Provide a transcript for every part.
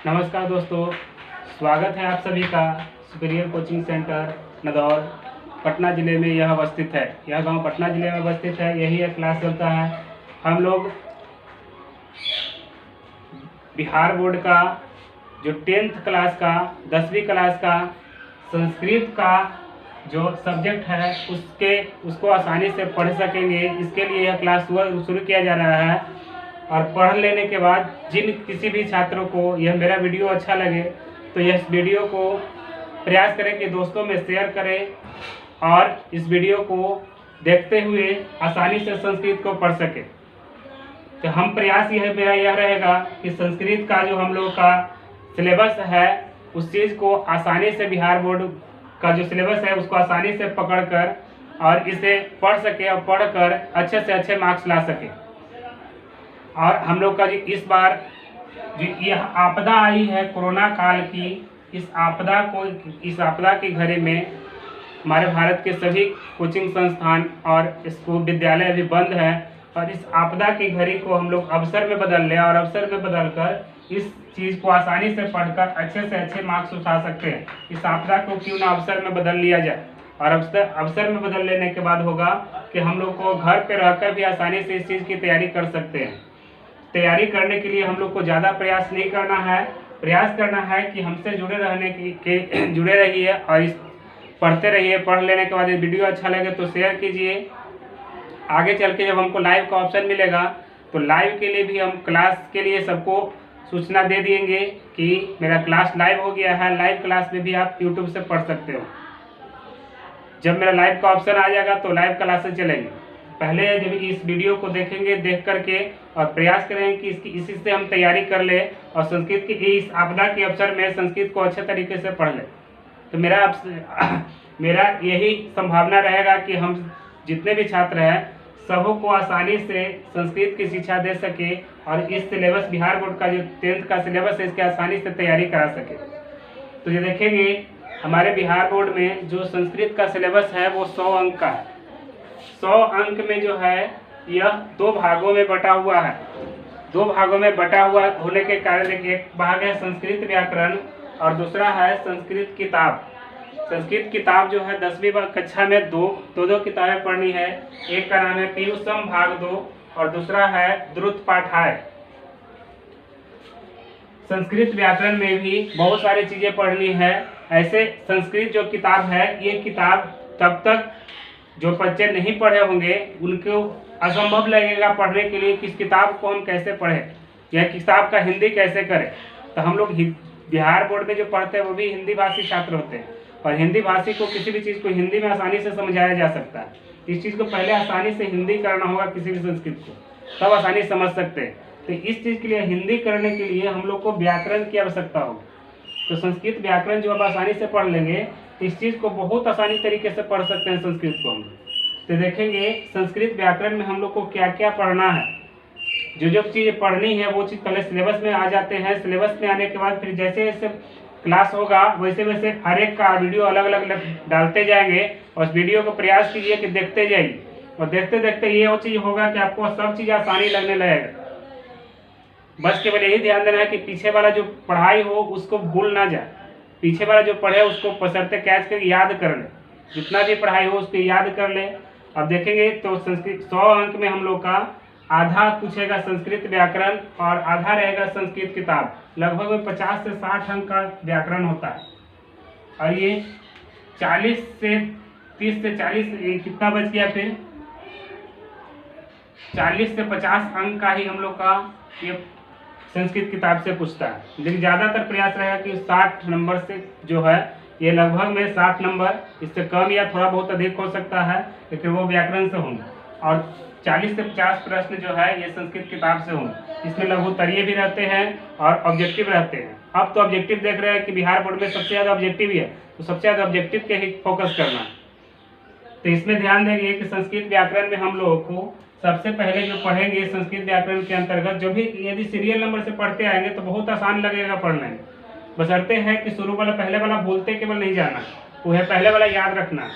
नमस्कार दोस्तों, स्वागत है आप सभी का सुपीरियर कोचिंग सेंटर नदौर पटना ज़िले में यह अवस्थित है। यह गांव पटना ज़िले में अवस्थित है। यही एक क्लास चलता है। हम लोग बिहार बोर्ड का जो 10th क्लास का 10वीं क्लास का संस्कृत का जो सब्जेक्ट है उसको आसानी से पढ़ सकेंगे, इसके लिए यह क्लास शुरू किया जा रहा है। और पढ़ लेने के बाद किसी भी छात्रों को यह मेरा वीडियो अच्छा लगे तो इस वीडियो को प्रयास करें कि दोस्तों में शेयर करें और इस वीडियो को देखते हुए आसानी से संस्कृत को पढ़ सकें। तो हम प्रयास मेरा यह रहेगा कि संस्कृत का जो हम लोग का सिलेबस है उस चीज़ को आसानी से बिहार बोर्ड का जो सिलेबस है उसको आसानी से पकड़कर और इसे पढ़ सके और पढ़कर अच्छे से अच्छे मार्क्स ला सके। और हम लोग का जो इस बार जो यह आपदा आई है कोरोना काल की, इस आपदा की घड़ी में हमारे भारत के सभी कोचिंग संस्थान और स्कूल विद्यालय अभी बंद है। और इस आपदा की घड़ी को हम लोग अवसर में बदल लें और अवसर में बदलकर इस चीज़ को आसानी से पढ़कर अच्छे से अच्छे मार्क्स उठा सकते हैं। इस आपदा को क्यों ना अवसर में बदल लिया जाए। और अवसर में बदल लेने के बाद होगा कि हम लोग को घर पे रहकर भी आसानी से इस चीज़ की तैयारी कर सकते हैं। तैयारी करने के लिए हम लोग को ज़्यादा प्रयास नहीं करना है, प्रयास करना है कि हमसे जुड़े रहने के जुड़े रहिए और इस पढ़ते रहिए। पढ़ लेने के बाद ये वीडियो अच्छा लगे तो शेयर कीजिए। आगे चल के जब हमको लाइव का ऑप्शन मिलेगा तो लाइव के लिए भी हम क्लास के लिए सबको सूचना दे देंगे कि मेरा क्लास लाइव हो गया है। लाइव क्लास में भी आप यूट्यूब से पढ़ सकते हो। जब मेरा लाइव का ऑप्शन आ जाएगा तो लाइव क्लासेस चलेंगे। पहले जब इस वीडियो को देखेंगे, देख करके और प्रयास करें कि इसी से हम तैयारी कर ले और संस्कृत की इस आपदा के अवसर में संस्कृत को अच्छे तरीके से पढ़ ले। तो मेरा यही संभावना रहेगा कि हम जितने भी छात्र हैं सबों को आसानी से संस्कृत की शिक्षा दे सके और इस सिलेबस बिहार बोर्ड का जो 10th का सिलेबस है इसकी आसानी से तैयारी करा सके। तो ये देखेंगे हमारे बिहार बोर्ड में जो संस्कृत का सिलेबस है वो 100 अंक का है। 100 अंक में जो है यह 2 भागों में बटा हुआ है। 2 भागों में बटा हुआ होने के कारण एक भाग है संस्कृत व्याकरण और दूसरा है संस्कृत किताब। संस्कृत किताब जो है 10वीं कक्षा में दो किताबें पढ़नी है। एक का नाम है पीयूषम भाग 2 और दूसरा है द्रुत पाठाय। संस्कृत व्याकरण में भी बहुत सारी चीजें पढ़नी है। ऐसे संस्कृत जो किताब है ये किताब तब तक जो बच्चे नहीं पढ़े होंगे उनको असंभव लगेगा पढ़ने के लिए कि इस किताब को हम कैसे पढ़ें या किताब का हिंदी कैसे करें। तो हम लोग बिहार बोर्ड में जो पढ़ते हैं वो भी हिंदी भाषी छात्र होते हैं और हिंदी भाषी को किसी भी चीज़ को हिंदी में आसानी से समझाया जा सकता है। इस चीज़ को पहले आसानी से हिंदी करना होगा किसी भी संस्कृत को, तब आसानी समझ सकते हैं। तो इस चीज़ के लिए हिंदी करने के लिए हम लोग को व्याकरण की आवश्यकता होगी। तो संस्कृत व्याकरण जो आप आसानी से पढ़ लेंगे इस चीज़ को बहुत आसानी तरीके से पढ़ सकते हैं संस्कृत को हम। तो देखेंगे संस्कृत व्याकरण में हम लोग को क्या क्या पढ़ना है। जो चीज़ पढ़नी है वो चीज़ पहले सिलेबस में आ जाते हैं। सिलेबस में आने के बाद फिर जैसे जैसे क्लास होगा वैसे वैसे हर एक का वीडियो अलग अलग डालते जाएंगे और उस वीडियो को प्रयास कीजिए कि देखते जाइए और देखते देखते ये वो चीज़ होगा कि आपको सब चीज़ आसानी लगने लगेगा। बस केवल यही ध्यान देना है कि पीछे वाला जो पढ़ाई हो उसको भूल ना जाए। पीछे वाला जो पढ़े उसको बशर्ते कैच कर याद कर ले, जितना भी पढ़ाई हो उसको याद कर ले। अब देखेंगे तो संस्कृत 100 अंक में हम लोग का आधा पूछेगा संस्कृत व्याकरण और आधा रहेगा संस्कृत किताब। लगभग में 50 से 60 अंक का व्याकरण होता है और ये 30 से 40 कितना बच गया फिर 40 से 50 अंक का ही हम लोग का ये संस्कृत किताब से पूछता है। लेकिन ज़्यादातर प्रयास रहेगा कि 60 नंबर से जो है ये लगभग में 60 नंबर, इससे कम या थोड़ा बहुत अधिक हो सकता है लेकिन वो व्याकरण से होंगे। और 40 से 50 प्रश्न जो है ये संस्कृत किताब से होंगे। इसमें लघुत्तरीय भी रहते हैं और ऑब्जेक्टिव रहते हैं। अब तो ऑब्जेक्टिव देख रहे हैं कि बिहार बोर्ड में सबसे ज़्यादा ऑब्जेक्टिव ही है, तो सबसे ज़्यादा ऑब्जेक्टिव के ही फोकस करना है। तो इसमें ध्यान देंगे कि संस्कृत व्याकरण में हम लोगों को सबसे पहले जो पढ़ेंगे संस्कृत व्याकरण के अंतर्गत जो भी यदि सीरियल नंबर से पढ़ते आएंगे तो बहुत आसान लगेगा पढ़ने में। बशर्ते है कि शुरू वाला पहले वाला भूलते केवल नहीं जाना, वो है पहले वाला याद रखना।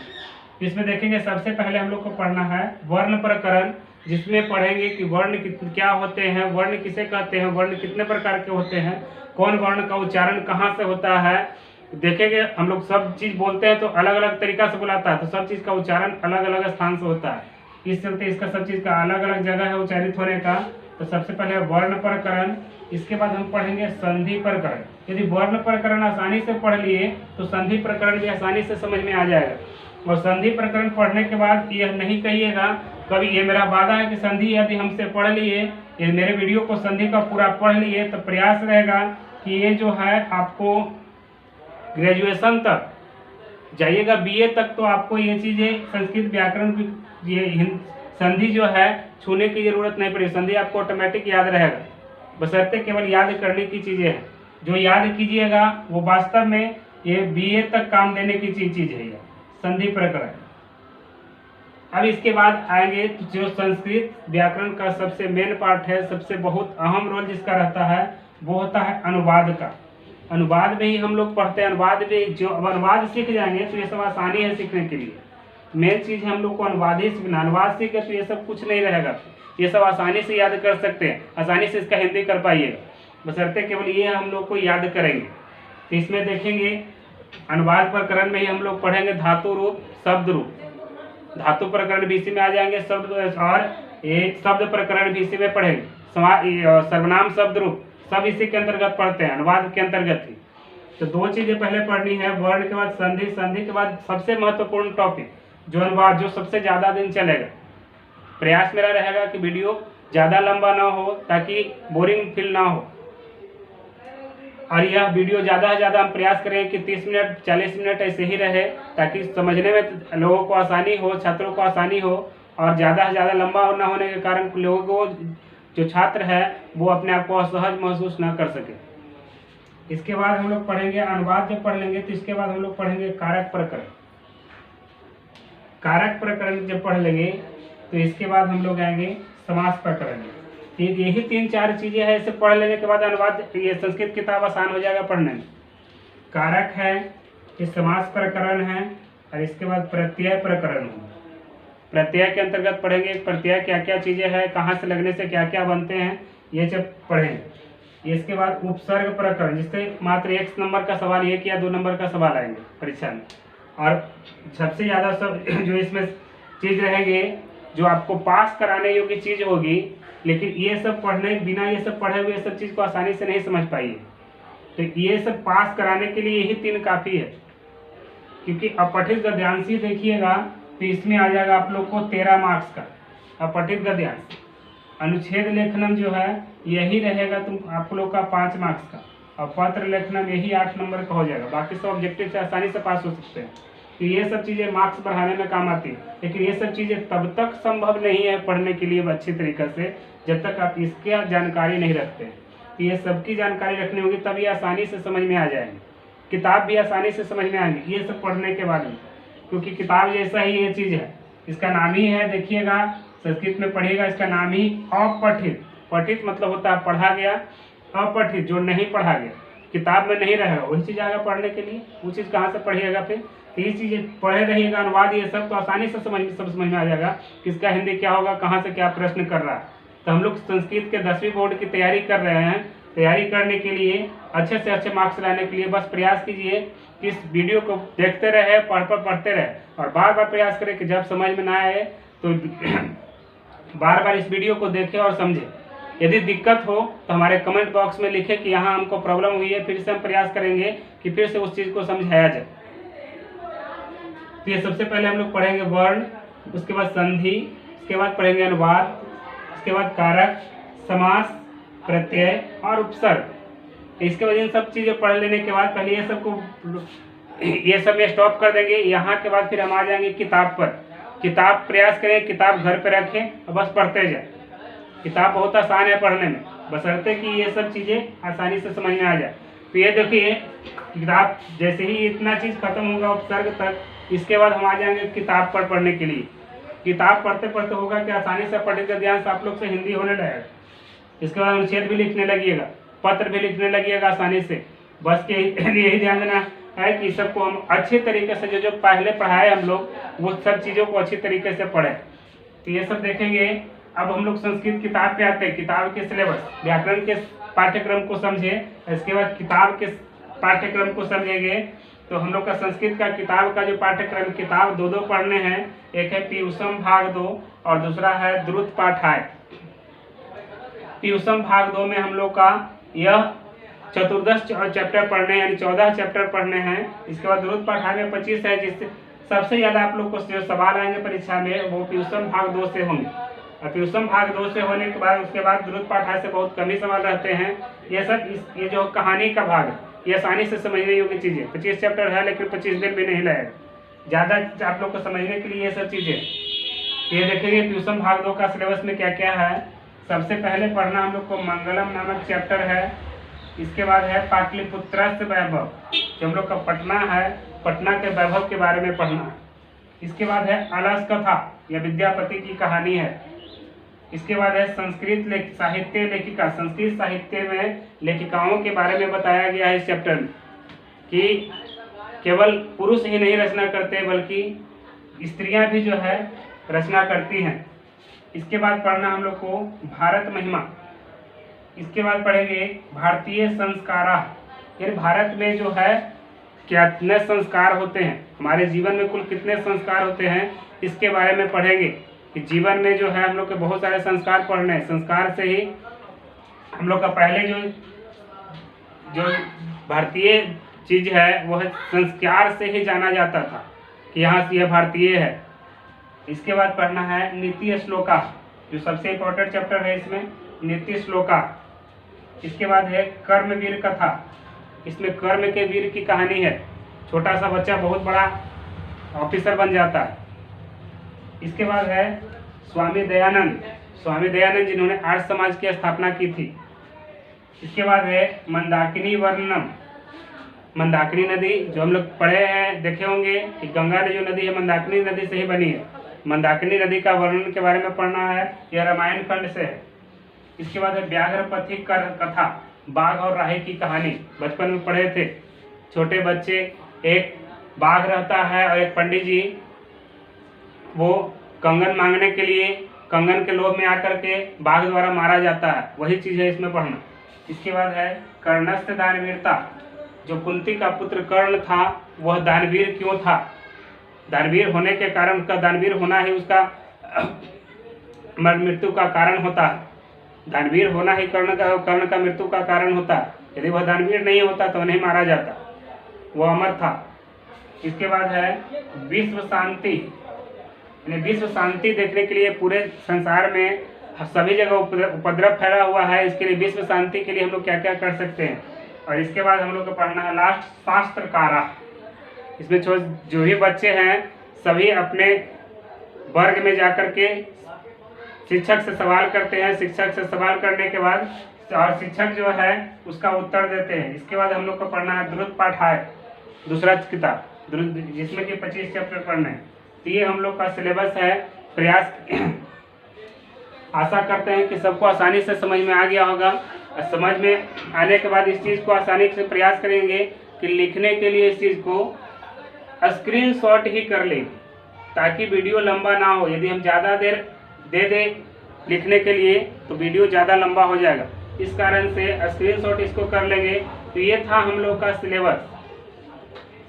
इसमें देखेंगे सबसे पहले हम लोग को पढ़ना है वर्ण प्रकरण जिसमें पढ़ेंगे कि वर्ण क्या होते हैं, वर्ण किसे कहते हैं, वर्ण कितने प्रकार के होते हैं, कौन वर्ण का उच्चारण कहाँ से होता है। देखेंगे हम लोग सब चीज़ बोलते हैं तो अलग अलग तरीका से बुलाता है, तो सब चीज़ का उच्चारण अलग अलग स्थान से होता है, इस चलते इसका सब चीज़ का अलग अलग जगह है उच्चारित होने का। तो सबसे पहले वर्ण प्रकरण, इसके बाद हम पढ़ेंगे संधि प्रकरण। यदि वर्ण प्रकरण आसानी से पढ़ लिए तो संधि प्रकरण भी आसानी से समझ में आ जाएगा। और संधि प्रकरण पढ़ने के बाद यह नहीं कहिएगा कभी, ये मेरा वादा है कि संधि यदि हमसे पढ़ लिए, ये मेरे वीडियो को संधि का पूरा पढ़ लिए, तो प्रयास रहेगा कि ये जो है आपको ग्रेजुएशन तक जाइएगा, बीए तक, तो आपको ये चीज़ें संस्कृत व्याकरण की ये संधि जो है छूने की जरूरत नहीं पड़ेगी। संधि आपको ऑटोमेटिक याद रहेगा, बशर्ते केवल याद करने की चीज़ें हैं। जो याद कीजिएगा वो वास्तव में ये बीए तक काम देने की चीज़ है, ये संधि प्रकरण। अब इसके बाद आएंगे जो संस्कृत व्याकरण का सबसे मेन पार्ट है, सबसे बहुत अहम रोल जिसका रहता है, वो होता है अनुवाद का। अनुवाद में ही हम लोग पढ़ते हैं। अनुवाद में जो अब अनुवाद सीख जाएंगे तो ये सब आसानी है सीखने के लिए। मेन चीज़ है हम लोग को अनुवाद ही सीखना। अनुवाद सीखे तो ये सब कुछ नहीं रहेगा, ये सब आसानी से याद कर सकते हैं, आसानी से इसका हिंदी कर पाइएगा, बशर्ते केवल ये हम लोग को याद करेंगे। तो इसमें देखेंगे अनुवाद प्रकरण में ही हम लोग पढ़ेंगे धातु रूप, शब्द रूप। धातु प्रकरण भी इसी में आ जाएंगे, शब्द और ये शब्द प्रकरण भी इसी में पढ़ेंगे। सर्वनाम शब्द रूप सब इसी के अंतर्गत पढ़ते हैं, अनुवाद के अंतर्गत ही। तो दो चीजें पहले पढ़नी है, वर्ण के बाद संधि, संधि के बाद सबसे महत्वपूर्ण टॉपिक जो अनुवाद, जो सबसे ज्यादा दिन चलेगा। प्रयास मेरा रहेगा कि वीडियो ज्यादा लंबा ना हो ताकि बोरिंग फील ना हो, और यह वीडियो ज़्यादा से ज़्यादा हम प्रयास करें कि 30 मिनट 40 मिनट ऐसे ही रहे, ताकि समझने में लोगों को आसानी हो, छात्रों को आसानी हो, और ज़्यादा से ज़्यादा लंबा न होने के कारण लोगों को, जो छात्र है वो अपने आप को असहज महसूस ना कर सके। इसके बाद हम लोग पढ़ेंगे अनुवाद। जब पढ़ लेंगे तो इसके बाद हम लोग पढ़ेंगे कारक प्रकरण। कारक प्रकरण जब पढ़ लेंगे तो इसके बाद हम लोग आएंगे समास प्रकरण। यही 3-4 चीजें हैं, इसे पढ़ लेने के बाद अनुवाद, ये संस्कृत किताब आसान हो जाएगा पढ़ने में। कारक है, ये समास प्रकरण है, और इसके बाद प्रत्यय प्रकरण है। प्रत्यय के अंतर्गत पढ़ेंगे प्रत्यय क्या क्या चीजें हैं, कहाँ से लगने से क्या क्या बनते हैं, ये जब पढ़ेंगे। इसके बाद उपसर्ग प्रकरण, जिससे मात्र 1 नंबर का सवाल, 1 या 2 नंबर का सवाल आएंगे परीक्षा में। और सबसे ज्यादा सब जो इसमें चीज रहेंगे, जो आपको पास कराने योग्य चीज होगी, लेकिन ये सब पढ़ने बिना, ये सब पढ़े हुए सब चीज़ को आसानी से नहीं समझ पाइए। तो ये सब पास कराने के लिए यही 3 काफ़ी है, क्योंकि अपठित गद्यांश ही देखिएगा तो इसमें आ जाएगा आप लोग को 13 मार्क्स का अपठित गद्यांश। अनुच्छेद लेखनम जो है यही रहेगा तुम आप लोग का 5 मार्क्स का, और पत्र लेखनम यही 8 नंबर का हो जाएगा। बाकी सब ऑब्जेक्टिव से आसानी से पास हो सकते हैं। तो ये सब चीज़ें मार्क्स बढ़ाने में काम आती है, लेकिन ये सब चीज़ें तब तक संभव नहीं है पढ़ने के लिए अच्छी तरीके से, जब तक आप इसकी जानकारी नहीं रखते। तो ये सबकी जानकारी रखनी होगी, तभी आसानी से समझ में आ जाएंगे। किताब भी आसानी से समझ में आएंगी ये सब पढ़ने के बाद में, क्योंकि किताब जैसा ही ये चीज़ है, इसका नाम ही है, देखिएगा संस्कृत में पढ़िएगा, इसका नाम ही अपठित। पठित मतलब होता है पढ़ा गया, अपठित जो नहीं पढ़ा गया, किताब में नहीं रहेगा, वही चीज़ आएगा पढ़ने के लिए। वो चीज़ कहाँ से पढ़िएगा फिर? तो ये चीज़ें पढ़े रहिएगा, अनुवाद ये सब, तो आसानी से सब समझ में आ जाएगा किसका हिंदी क्या होगा, कहाँ से क्या प्रश्न कर रहा है। तो हम लोग संस्कृत के 10वीं बोर्ड की तैयारी कर रहे हैं। तैयारी करने के लिए अच्छे से अच्छे मार्क्स लाने के लिए बस प्रयास कीजिए कि इस वीडियो को देखते रहे, पढ़ते रहे, और बार बार प्रयास करें कि जब समझ में ना आए तो बार बार इस वीडियो को देखें और समझें। यदि दिक्कत हो तो हमारे कमेंट बॉक्स में लिखें कि यहाँ हमको प्रॉब्लम हुई है, फिर से हम प्रयास करेंगे कि फिर से उस चीज़ को समझाया जाए। तो ये सबसे पहले हम लोग पढ़ेंगे वर्ण, उसके बाद संधि, उसके बाद पढ़ेंगे अनुवाद, उसके बाद कारक, समास, प्रत्यय और उपसर्ग। इसके बाद इन सब चीज़ें पढ़ लेने के बाद पहले ये सब में स्टॉप कर देंगे। यहाँ के बाद फिर हम आ जाएंगे किताब पर। किताब प्रयास करें, किताब घर पे रखें और बस पढ़ते जाए। किताब बहुत आसान है पढ़ने में, बशर्ते कि ये सब चीज़ें आसानी से समझ में आ जाए। तो ये देखिए किताब जैसे ही इतना चीज़ खत्म होगा उपसर्ग तक, इसके बाद हम आ जाएंगे किताब पर पढ़ने के लिए। किताब पढ़ते पढ़ते होगा कि आसानी से पढ़ने का ध्यान से आप लोग से हिंदी होने लगेगा। इसके बाद अनुच्छेद भी लिखने लगिएगा, पत्र भी लिखने लगिएगा आसानी से। बस के यही ध्यान देना है कि सबको हम अच्छी तरीके से जो पहले पढ़ाए हम लोग, वो सब चीज़ों को अच्छी तरीके से पढ़ें। तो ये सब देखेंगे। अब हम लोग संस्कृत किताब पे आते हैं। किताब के सिलेबस, व्याकरण के पाठ्यक्रम को समझे, इसके बाद किताब के पाठ्यक्रम को समझेंगे। तो हम लोग का संस्कृत का किताब का जो पाठ्यक्रम, किताब दो पढ़ने हैं। एक है पीयूषम भाग 2 और दूसरा है द्रुत पाठाय। पीयूषम भाग 2 में हम लोग का यह चतुर्दश चैप्टर पढ़ने यानी 14 चैप्टर पढ़ने हैं। इसके बाद द्रुत पाठाय में 25 है, जिससे सबसे ज़्यादा आप लोग को जो सवाल आएंगे परीक्षा में वो पीयूषम भाग 2 से होंगे। और पीयूषम भाग 2 से होने के बाद उसके बाद द्रुत पाठाय से बहुत कम ही सवाल रहते हैं। ये सब ये जो कहानी का भाग है ये आसानी से समझने योग्य चीज़ें। 25 चैप्टर है लेकिन 25 दिन भी नहीं लगेगा ज़्यादा आप लोग को समझने के लिए। ये सब चीज़ें ये देखेंगे पीयूषम भाग 2 का सिलेबस में क्या क्या है। सबसे पहले पढ़ना हम लोग को मंगलम नामक चैप्टर है। इसके बाद है पाटलिपुत्रस्य वैभव, जो हम लोग का पटना है, पटना के वैभव के बारे में पढ़ना। इसके बाद है अलस कथा, यह विद्यापति की कहानी है। इसके बाद है संस्कृत साहित्य लेखिका, संस्कृत साहित्य में लेखिकाओं के बारे में बताया गया है इस चैप्टर में कि केवल पुरुष ही नहीं रचना करते बल्कि स्त्रियां भी जो है रचना करती हैं। इसके बाद पढ़ना हम लोग को भारत महिमा। इसके बाद पढ़ेंगे भारतीय संस्कारा, यानी भारत में जो है कितने संस्कार होते हैं, हमारे जीवन में कुल कितने संस्कार होते हैं, इसके बारे में पढ़ेंगे कि जीवन में जो है हम लोग के बहुत सारे संस्कार पढ़ने हैं। संस्कार से ही हम लोग का पहले जो भारतीय चीज़ है वह संस्कार से ही जाना जाता था कि यहाँ से यह भारतीय है। इसके बाद पढ़ना है नीति श्लोका, जो सबसे इम्पोर्टेंट चैप्टर है इसमें, नीति श्लोका। इसके बाद है कर्मवीर कथा, इसमें कर्म के वीर की कहानी है। छोटा सा बच्चा बहुत बड़ा ऑफिसर बन जाता है। इसके बाद है स्वामी दयानंद, स्वामी दयानंद जिन्होंने आर्य समाज की स्थापना की थी। इसके बाद है मंदाकिनी वर्णनम, मंदाकिनी नदी जो हम लोग पढ़े हैं देखे होंगे कि गंगा जो नदी है मंदाकिनी नदी से ही बनी है। मंदाकिनी नदी का वर्णन के बारे में पढ़ना है, यह रामायण खंड से है। इसके बाद है व्याघ्रपथि कथा, बाघ और राही की कहानी, बचपन में पढ़े थे छोटे बच्चे। एक बाघ रहता है और एक पंडित जी वो कंगन मांगने के लिए कंगन के लोभ में आकर के बाघ द्वारा मारा जाता है, वही चीज़ है इसमें पढ़ना। इसके बाद है कर्णस्य दानवीरता, जो कुंती का पुत्र कर्ण था वह दानवीर क्यों था, दानवीर होने के कारण, उसका दानवीर होना ही उसका मृत्यु का कारण होता है। दानवीर होना ही कर्ण का मृत्यु का कारण होता है। यदि वह दानवीर नहीं होता तो नहीं मारा जाता, वह अमर था। इसके बाद है विश्व शांति, यानी विश्व शांति देखने के लिए पूरे संसार में सभी जगह उपद्रव फैला हुआ है, इसके लिए विश्व शांति के लिए हम लोग क्या क्या कर सकते हैं। और इसके बाद हम लोग को पढ़ना है लास्ट शास्त्रकारा। इसमें जो भी बच्चे हैं सभी अपने वर्ग में जाकर के शिक्षक से सवाल करते हैं, शिक्षक से सवाल करने के बाद और शिक्षक जो है उसका उत्तर देते हैं। इसके बाद हम लोग को पढ़ना है द्रुत पाठाय, दूसरा किताब जिसमें कि 25 चैप्टर पढ़ने हैं। तो ये हम लोग का सिलेबस है। प्रयास आशा करते हैं कि सबको आसानी से समझ में आ गया होगा। और समझ में आने के बाद इस चीज़ को आसानी से प्रयास करेंगे कि लिखने के लिए इस चीज़ को स्क्रीनशॉट ही कर लें ताकि वीडियो लंबा ना हो। यदि हम ज़्यादा देर दे दें लिखने के लिए तो वीडियो ज़्यादा लंबा हो जाएगा, इस कारण से स्क्रीनशॉट इसको कर लेंगे। तो ये था हम लोग का सिलेबस,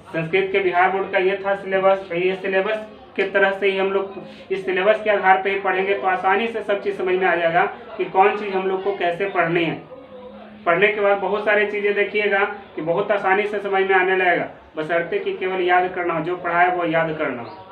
संस्कृत के बिहार बोर्ड का ये था सिलेबस। ये सिलेबस के तरह से ही हम लोग इस सिलेबस के आधार पर ही पढ़ेंगे तो आसानी से सब चीज़ समझ में आ जाएगा कि कौन चीज़ हम लोग को कैसे पढ़नी है। पढ़ने के बाद बहुत सारी चीज़ें देखिएगा कि बहुत आसानी से समझ में आने लगेगा, बशर्ते कि केवल याद करना हो, जो पढ़ा है वो याद करना हो।